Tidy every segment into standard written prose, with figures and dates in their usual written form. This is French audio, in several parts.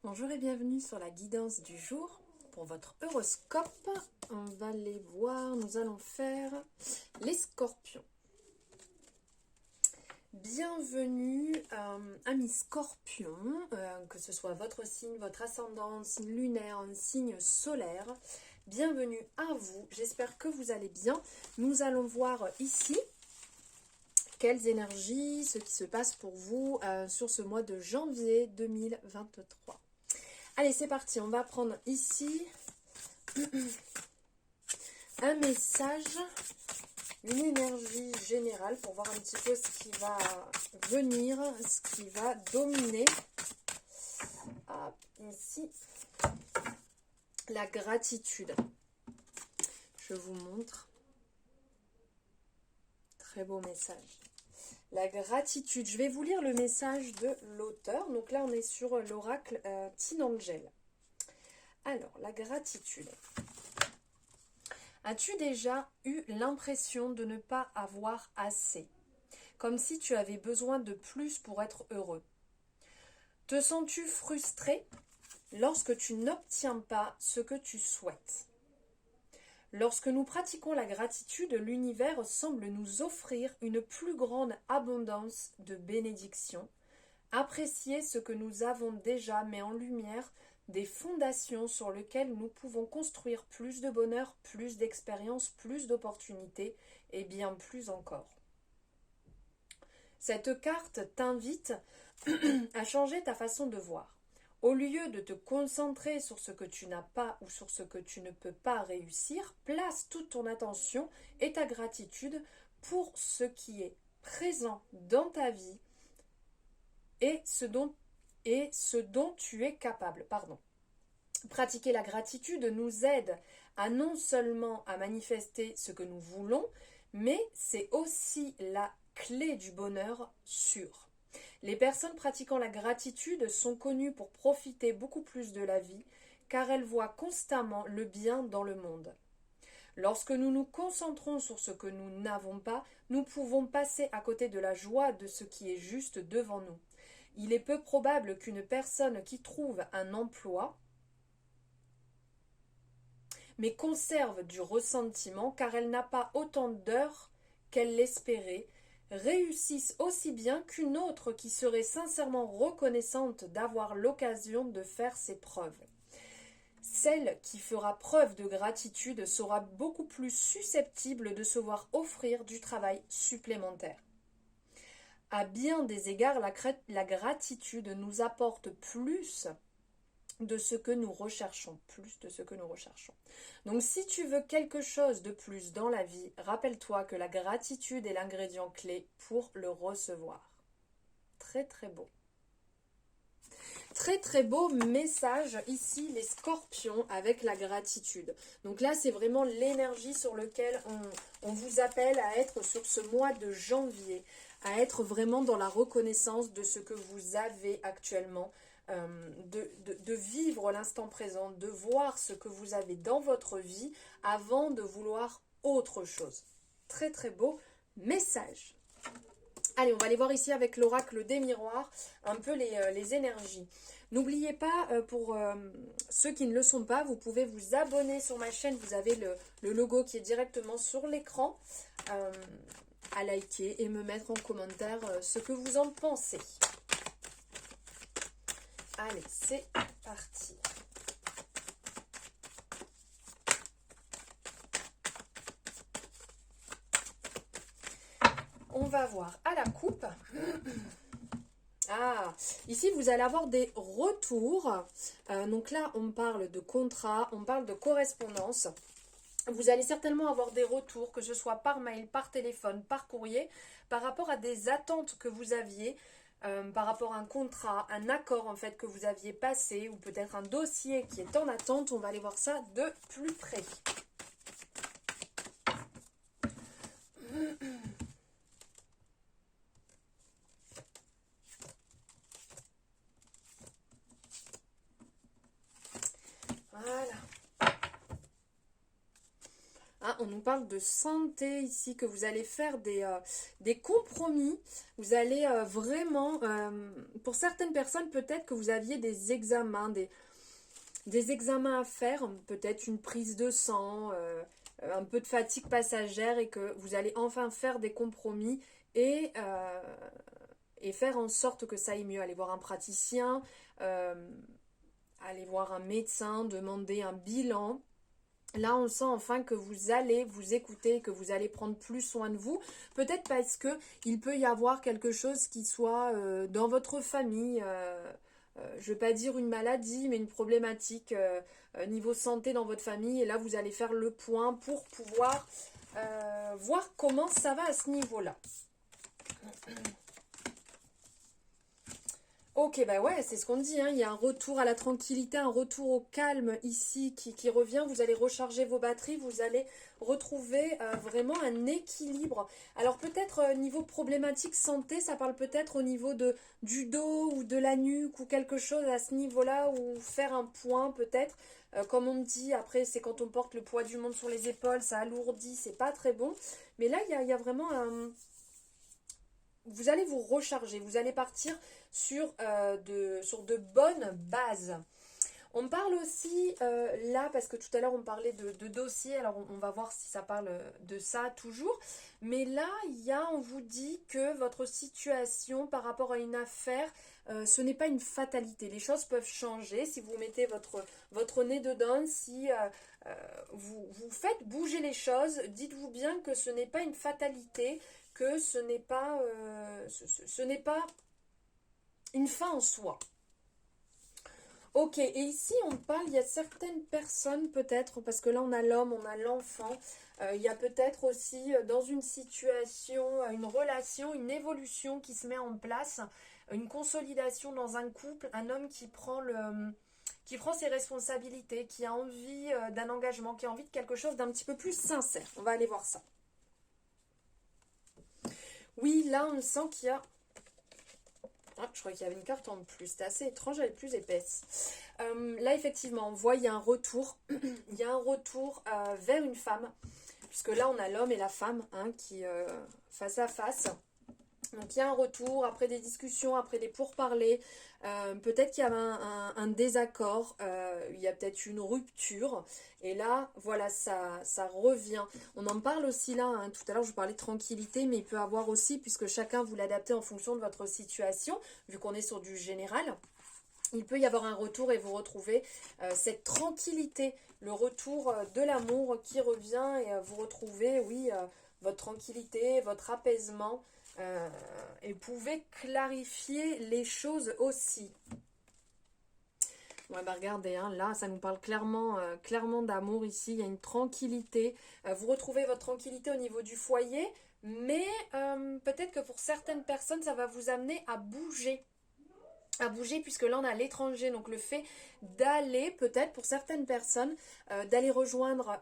Bonjour et bienvenue sur la guidance du jour pour votre horoscope. On va les voir, nous allons faire les scorpions. Bienvenue amis scorpions, que ce soit votre signe, votre ascendant, signe lunaire, un signe solaire. Bienvenue à vous, j'espère que vous allez bien. Nous allons voir ici quelles énergies, ce qui se passe pour vous sur ce mois de janvier 2023. Allez, c'est parti, on va prendre ici un message, une énergie générale pour voir un petit peu ce qui va venir, ce qui va dominer. Hop, ici, la gratitude. Je vous montre. Très beau message. La gratitude. Je vais vous lire le message de l'auteur. Donc là, on est sur l'oracle Teen Angel. Alors, la gratitude. As-tu déjà eu l'impression de ne pas avoir assez? Comme si tu avais besoin de plus pour être heureux. Te sens-tu frustré lorsque tu n'obtiens pas ce que tu souhaites? Lorsque nous pratiquons la gratitude, l'univers semble nous offrir une plus grande abondance de bénédictions. Apprécier ce que nous avons déjà met en lumière des fondations sur lesquelles nous pouvons construire plus de bonheur, plus d'expérience, plus d'opportunités et bien plus encore. Cette carte t'invite à changer ta façon de voir. Au lieu de te concentrer sur ce que tu n'as pas ou sur ce que tu ne peux pas réussir, place toute ton attention et ta gratitude pour ce qui est présent dans ta vie et ce dont tu es capable. Pratiquer la gratitude nous aide à non seulement à manifester ce que nous voulons, mais c'est aussi la clé du bonheur sûr. Les personnes pratiquant la gratitude sont connues pour profiter beaucoup plus de la vie, car elles voient constamment le bien dans le monde. Lorsque nous nous concentrons sur ce que nous n'avons pas, nous pouvons passer à côté de la joie de ce qui est juste devant nous. Il est peu probable qu'une personne qui trouve un emploi mais conserve du ressentiment car elle n'a pas autant d'heures qu'elle l'espérait, réussisse aussi bien qu'une autre qui serait sincèrement reconnaissante d'avoir l'occasion de faire ses preuves. Celle qui fera preuve de gratitude sera beaucoup plus susceptible de se voir offrir du travail supplémentaire. À bien des égards, la gratitude nous apporte plus de ce que nous recherchons, Donc si tu veux quelque chose de plus dans la vie, rappelle-toi que la gratitude est l'ingrédient clé pour le recevoir. Très très beau. Très très beau message ici les scorpions avec la gratitude. Donc là c'est vraiment l'énergie sur laquelle on vous appelle à être sur ce mois de janvier, à être vraiment dans la reconnaissance de ce que vous avez actuellement, de vivre l'instant présent, de voir ce que vous avez dans votre vie avant de vouloir autre chose. Très très beau message. Allez, on va aller voir ici avec l'oracle des miroirs un peu les énergies. N'oubliez pas, pour ceux qui ne le sont pas, vous pouvez vous abonner sur ma chaîne. Vous avez le logo qui est directement sur l'écran. À liker et me mettre en commentaire ce que vous en pensez. Allez, c'est parti. On va voir à la coupe. Ah, ici vous allez avoir des retours. Donc là, on parle de contrat, on parle de correspondance. Vous allez certainement avoir des retours, que ce soit par mail, par téléphone, par courrier, par rapport à des attentes que vous aviez, par rapport à un contrat, un accord en fait que vous aviez passé, ou peut-être un dossier qui est en attente. On va aller voir ça de plus près. Voilà. Hein, on nous parle de santé ici, que vous allez faire des compromis. Vous allez vraiment, pour certaines personnes, peut-être que vous aviez des examens, des examens à faire, peut-être une prise de sang, un peu de fatigue passagère et que vous allez enfin faire des compromis et faire en sorte que ça aille mieux. Aller voir un praticien, aller voir un médecin, demander un bilan. Là, on sent enfin que vous allez vous écouter, que vous allez prendre plus soin de vous. Peut-être parce que il peut y avoir quelque chose qui soit dans votre famille, je ne vais pas dire une maladie, mais une problématique niveau santé dans votre famille. Et là, vous allez faire le point pour pouvoir voir comment ça va à ce niveau-là. Ok, bah ouais, c'est ce qu'on dit, hein. Il y a un retour à la tranquillité, un retour au calme ici qui revient. Vous allez recharger vos batteries, vous allez retrouver vraiment un équilibre. Alors peut-être niveau problématique santé, ça parle peut-être au niveau du dos ou de la nuque ou quelque chose à ce niveau-là, ou faire un point peut-être. Comme on dit, après c'est quand on porte le poids du monde sur les épaules, ça alourdit, c'est pas très bon. Mais là, il y a vraiment un... Vous allez vous recharger, vous allez partir sur de bonnes bases. On parle aussi là, parce que tout à l'heure on parlait de dossier, alors on va voir si ça parle de ça toujours. Mais là, on vous dit que votre situation par rapport à une affaire, ce n'est pas une fatalité. Les choses peuvent changer si vous mettez votre nez dedans, si vous faites bouger les choses. Dites-vous bien que ce n'est pas une fatalité, que ce n'est pas une fin en soi. Ok, et ici on parle, il y a certaines personnes peut-être, parce que là on a l'homme, on a l'enfant, il y a peut-être aussi dans une situation, une relation, une évolution qui se met en place, une consolidation dans un couple, un homme qui prend ses responsabilités, qui a envie d'un engagement, qui a envie de quelque chose d'un petit peu plus sincère. On va aller voir ça. Oui, là on sent qu'il y a... Ah, je crois qu'il y avait une carte en plus, c'était assez étrange, elle est plus épaisse. Là, effectivement, on voit il y a un retour. Il y a un retour vers une femme, puisque là, on a l'homme et la femme hein, qui face à face. Donc, il y a un retour après des discussions, après des pourparlers. Peut-être qu'il y avait un désaccord, il y a peut-être une rupture. Et là, voilà, ça revient. On en parle aussi là, hein, tout à l'heure je vous parlais de tranquillité, mais il peut y avoir aussi, puisque chacun vous l'adaptez en fonction de votre situation, vu qu'on est sur du général, il peut y avoir un retour et vous retrouver cette tranquillité, le retour de l'amour qui revient et vous retrouvez, oui, votre tranquillité, votre apaisement. Et pouvez clarifier les choses aussi. Ouais, bah regardez, hein, là, ça nous parle clairement d'amour ici. Il y a une tranquillité. Vous retrouvez votre tranquillité au niveau du foyer, mais peut-être que pour certaines personnes, ça va vous amener à bouger. Puisque là on a l'étranger, donc le fait d'aller peut-être pour certaines personnes d'aller rejoindre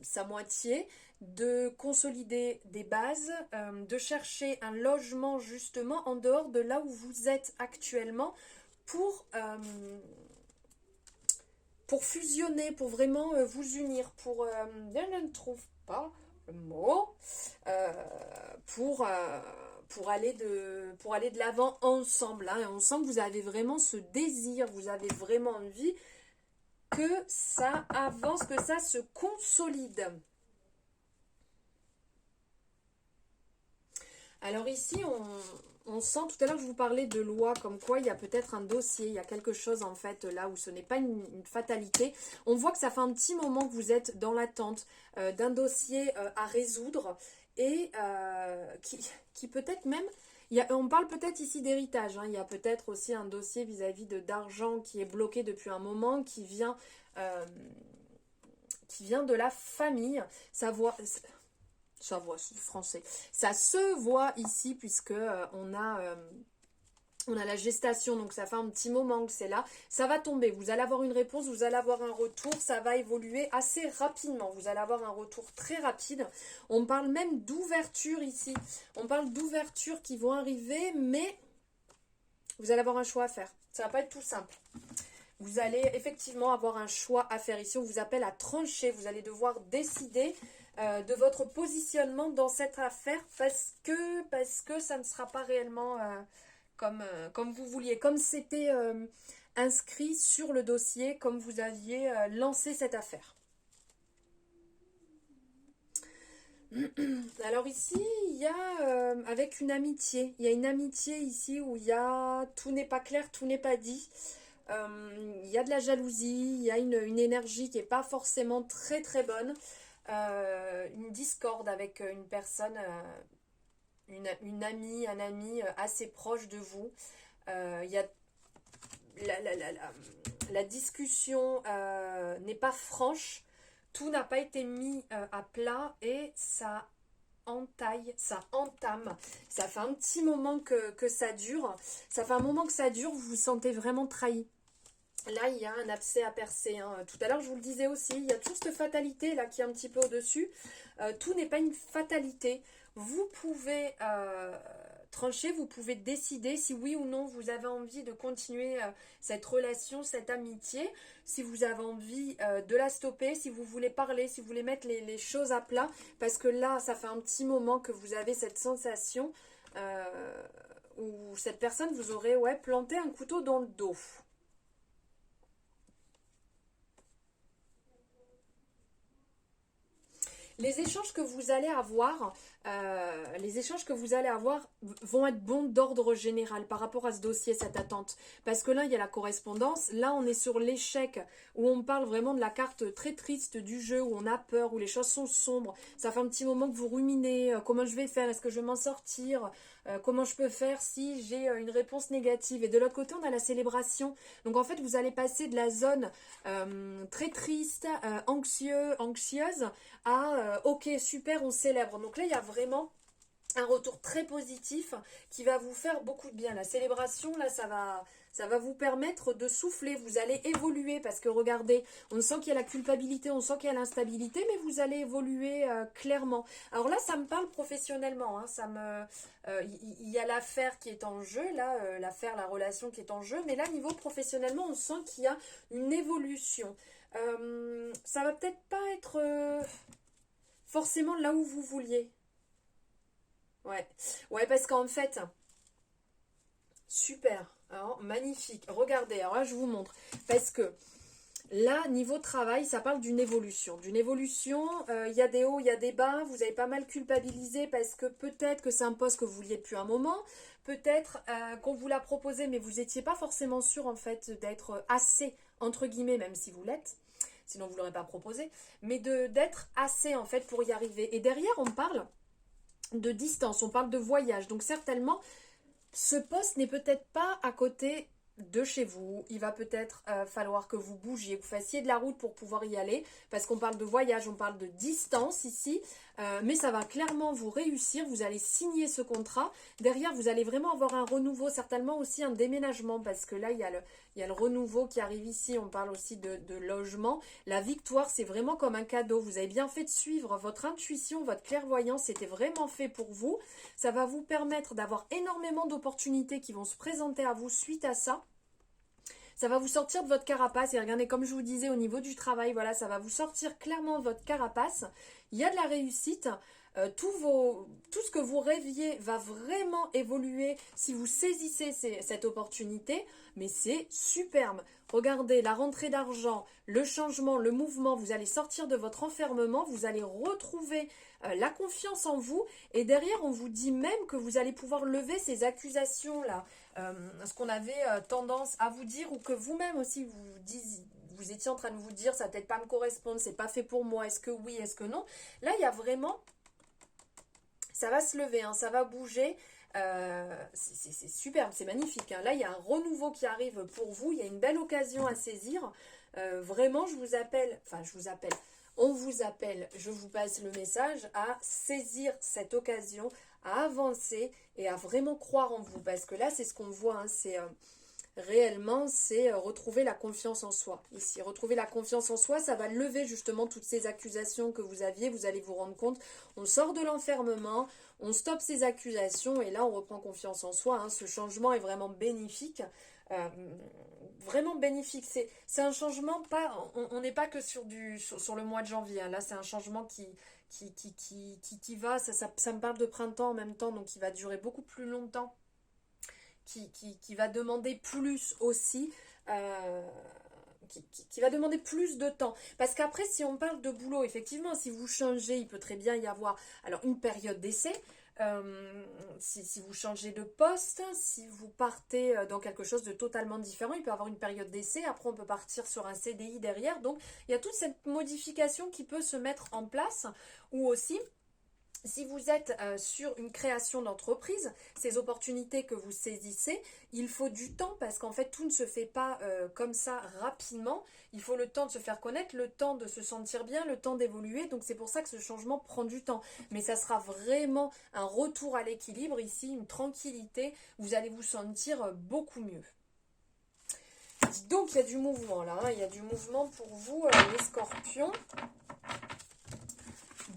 sa moitié, de consolider des bases, de chercher un logement justement en dehors de là où vous êtes actuellement pour fusionner, pour vraiment vous unir, je ne trouve pas le mot, pour aller de l'avant ensemble. Hein. Et on sent que vous avez vraiment ce désir, vous avez vraiment envie que ça avance, que ça se consolide. Alors ici, on sent, tout à l'heure je vous parlais de loi, comme quoi il y a peut-être un dossier, il y a quelque chose en fait là où ce n'est pas une fatalité. On voit que ça fait un petit moment que vous êtes dans l'attente d'un dossier à résoudre et qui peut-être même, on parle peut-être ici d'héritage, hein, il y a peut-être aussi un dossier vis-à-vis d'argent qui est bloqué depuis un moment, qui vient de la famille. Ça se français. Ça se voit ici puisque on a la gestation, donc ça fait un petit moment que c'est là. Ça va tomber, vous allez avoir une réponse, vous allez avoir un retour, ça va évoluer assez rapidement. Vous allez avoir un retour très rapide. On parle même d'ouverture ici. On parle d'ouverture qui vont arriver, mais vous allez avoir un choix à faire. Ça va pas être tout simple. Vous allez effectivement avoir un choix à faire ici. On vous appelle à trancher. Vous allez devoir décider de votre positionnement dans cette affaire parce que ça ne sera pas réellement comme vous vouliez, comme c'était inscrit sur le dossier, comme vous aviez lancé cette affaire. Alors ici, il y a avec une amitié, il y a une amitié ici où il y a tout n'est pas clair, tout n'est pas dit. Il y a de la jalousie, il y a une énergie qui n'est pas forcément très très bonne, une discorde avec une personne, une amie, un ami assez proche de vous. Il y a la discussion n'est pas franche, tout n'a pas été mis à plat et ça entaille, ça entame. Ça fait un petit moment que ça dure. Ça fait un moment que ça dure, vous vous sentez vraiment trahi. Là, il y a un abcès à percer. Hein. Tout à l'heure, je vous le disais aussi, il y a toujours cette fatalité là qui est un petit peu au-dessus. Tout n'est pas une fatalité. Vous pouvez trancher, vous pouvez décider si oui ou non vous avez envie de continuer cette relation, cette amitié, si vous avez envie de la stopper, si vous voulez parler, si vous voulez mettre les choses à plat, parce que là, ça fait un petit moment que vous avez cette sensation où cette personne vous aurait planté un couteau dans le dos. Les échanges que vous allez avoir, vont être bons d'ordre général par rapport à ce dossier, cette attente. Parce que là, il y a la correspondance. Là, on est sur l'échec où on parle vraiment de la carte très triste du jeu, où on a peur, où les choses sont sombres. Ça fait un petit moment que vous ruminez. Comment je vais faire? Est-ce que je vais m'en sortir? Comment je peux faire si j'ai une réponse négative? Et de l'autre côté, on a la célébration. Donc en fait, vous allez passer de la zone très triste, anxieuse, à ok, super, on célèbre. Donc là, il y a vraiment un retour très positif qui va vous faire beaucoup de bien. La célébration, là, ça va vous permettre de souffler. Vous allez évoluer parce que regardez, on sent qu'il y a la culpabilité, on sent qu'il y a l'instabilité, mais vous allez évoluer clairement. Alors là, ça me parle professionnellement. Hein, il y a l'affaire qui est en jeu, là, l'affaire, la relation qui est en jeu, mais là, niveau professionnellement, on sent qu'il y a une évolution. Ça va peut-être pas être forcément là où vous vouliez. Ouais, ouais, parce qu'en fait, super, alors, magnifique. Regardez, alors là, je vous montre. Parce que là, niveau travail, ça parle d'une évolution. D'une évolution, il y a des hauts, il y a des bas. Vous avez pas mal culpabilisé parce que peut-être que c'est un poste que vous vouliez depuis un moment. Peut-être qu'on vous l'a proposé, mais vous n'étiez pas forcément sûr, en fait, d'être assez, entre guillemets, même si vous l'êtes. Sinon, vous ne l'aurez pas proposé. Mais d'être assez, en fait, pour y arriver. Et derrière, on parle de distance, on parle de voyage. Donc certainement, ce poste n'est peut-être pas à côté de chez vous. Il va peut-être falloir que vous bougiez, que vous fassiez de la route pour pouvoir y aller, parce qu'on parle de voyage, on parle de distance ici, mais ça va clairement vous réussir. Vous allez signer ce contrat. Derrière, vous allez vraiment avoir un renouveau, certainement aussi un déménagement, parce que là, il y a le renouveau qui arrive ici. On parle aussi de logement. La victoire, c'est vraiment comme un cadeau. Vous avez bien fait de suivre votre intuition, votre clairvoyance. C'était vraiment fait pour vous. Ça va vous permettre d'avoir énormément d'opportunités qui vont se présenter à vous suite à ça. Ça va vous sortir de votre carapace. Et regardez, comme je vous disais, au niveau du travail, voilà, ça va vous sortir clairement de votre carapace. Il y a de la réussite. Tout ce que vous rêviez va vraiment évoluer si vous saisissez cette opportunité. Mais c'est superbe. Regardez, la rentrée d'argent, le changement, le mouvement. Vous allez sortir de votre enfermement. Vous allez retrouver la confiance en vous. Et derrière, on vous dit même que vous allez pouvoir lever ces accusations-là. Ce qu'on avait tendance à vous dire, ou que vous-même aussi vous étiez en train de vous dire, ça va peut-être pas me correspondre, c'est pas fait pour moi, est-ce que oui, est-ce que non? Là, il y a vraiment, ça va se lever, hein, ça va bouger. C'est superbe, c'est magnifique. Hein. Là, il y a un renouveau qui arrive pour vous, il y a une belle occasion à saisir. Vraiment, je vous appelle, on vous appelle, je vous passe le message à saisir cette occasion, à avancer et à vraiment croire en vous. Parce que là, c'est ce qu'on voit, hein, c'est réellement, c'est retrouver la confiance en soi. Ici, retrouver la confiance en soi, ça va lever justement toutes ces accusations que vous aviez. Vous allez vous rendre compte, on sort de l'enfermement, on stoppe ces accusations et là, on reprend confiance en soi. Hein. Ce changement est vraiment bénéfique. vraiment bénéfique. C'est un changement, pas, on n'est pas que sur le mois de janvier, hein. Là, c'est un changement qui va, ça me parle de printemps en même temps, donc qui va durer beaucoup plus longtemps, qui va demander plus aussi. Qui va demander plus de temps. Parce qu'après, si on parle de boulot, effectivement, si vous changez, il peut très bien y avoir alors une période d'essai. Si vous changez de poste, si vous partez dans quelque chose de totalement différent, il peut y avoir une période d'essai. Après, on peut partir sur un CDI derrière. Donc, il y a toute cette modification qui peut se mettre en place. Ou aussi, si vous êtes sur une création d'entreprise, ces opportunités que vous saisissez, il faut du temps parce qu'en fait tout ne se fait pas comme ça rapidement. Il faut le temps de se faire connaître, le temps de se sentir bien, le temps d'évoluer. Donc c'est pour ça que ce changement prend du temps. Mais ça sera vraiment un retour à l'équilibre ici, une tranquillité. Vous allez vous sentir beaucoup mieux. Donc il y a du mouvement là, hein. Il y a du mouvement pour vous les scorpions.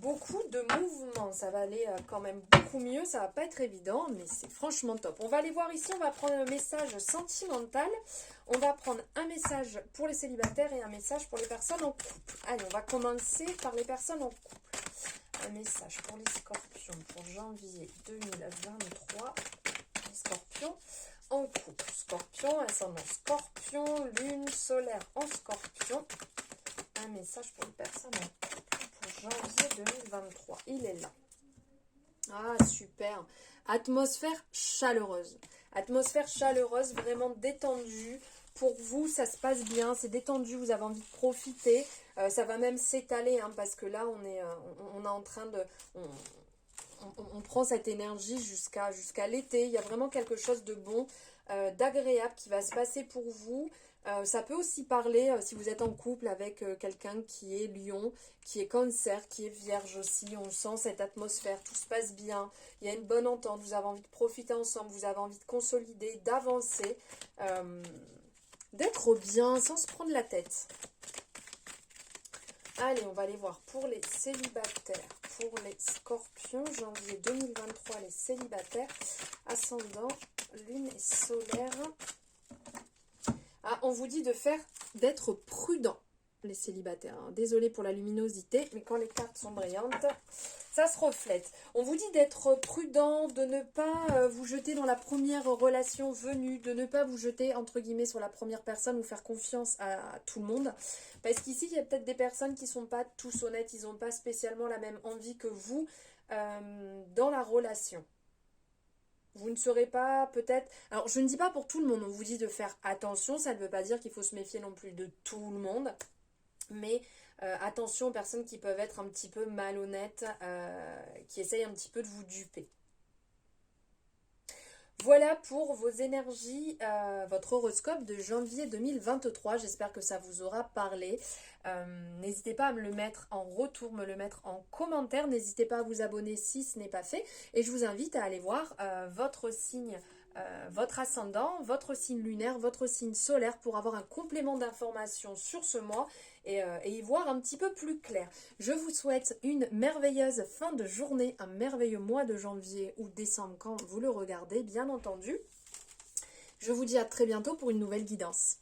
Beaucoup de mouvements, ça va aller quand même beaucoup mieux, ça va pas être évident, mais c'est franchement top. On va aller voir ici, on va prendre un message sentimental, on va prendre un message pour les célibataires et un message pour les personnes en couple. Allez, on va commencer par les personnes en couple. Un message pour les scorpions pour janvier 2023, les scorpions en couple. Scorpion, ascendant scorpion, lune solaire en scorpion. Un message pour les personnes en couple. Janvier 2023, il est là. Ah, super. Atmosphère chaleureuse. Atmosphère chaleureuse, vraiment détendue. Pour vous, ça se passe bien, c'est détendu, vous avez envie de profiter. Ça va même s'étaler, hein, parce que là, on est en train de... On prend cette énergie jusqu'à l'été. Il y a vraiment quelque chose de bon, d'agréable qui va se passer pour vous. Ça peut aussi parler, si vous êtes en couple avec quelqu'un qui est Lion, qui est Cancer, qui est Vierge aussi. On sent cette atmosphère, tout se passe bien. Il y a une bonne entente, vous avez envie de profiter ensemble, vous avez envie de consolider, d'avancer, d'être bien sans se prendre la tête. Allez, on va aller voir pour les célibataires, pour les scorpions, janvier 2023, les célibataires, ascendant, lune et solaire. Ah, on vous dit d'être prudent, les célibataires. Hein. Désolée pour la luminosité, mais quand les cartes sont brillantes, ça se reflète. On vous dit d'être prudent, de ne pas vous jeter dans la première relation venue, de ne pas vous jeter, entre guillemets, sur la première personne ou faire confiance à tout le monde. Parce qu'ici, il y a peut-être des personnes qui ne sont pas tous honnêtes, ils n'ont pas spécialement la même envie que vous dans la relation. Vous ne serez pas peut-être... Alors, je ne dis pas pour tout le monde, on vous dit de faire attention, ça ne veut pas dire qu'il faut se méfier non plus de tout le monde, mais attention aux personnes qui peuvent être un petit peu malhonnêtes, qui essayent un petit peu de vous duper. Voilà pour vos énergies, votre horoscope de janvier 2023. J'espère que ça vous aura parlé. N'hésitez pas à me le mettre en retour, me le mettre en commentaire. N'hésitez pas à vous abonner si ce n'est pas fait. Et je vous invite à aller voir votre signe, votre ascendant, votre signe lunaire, votre signe solaire pour avoir un complément d'informations sur ce mois et y voir un petit peu plus clair. Je vous souhaite une merveilleuse fin de journée, un merveilleux mois de janvier ou décembre quand vous le regardez, bien entendu. Je vous dis à très bientôt pour une nouvelle guidance.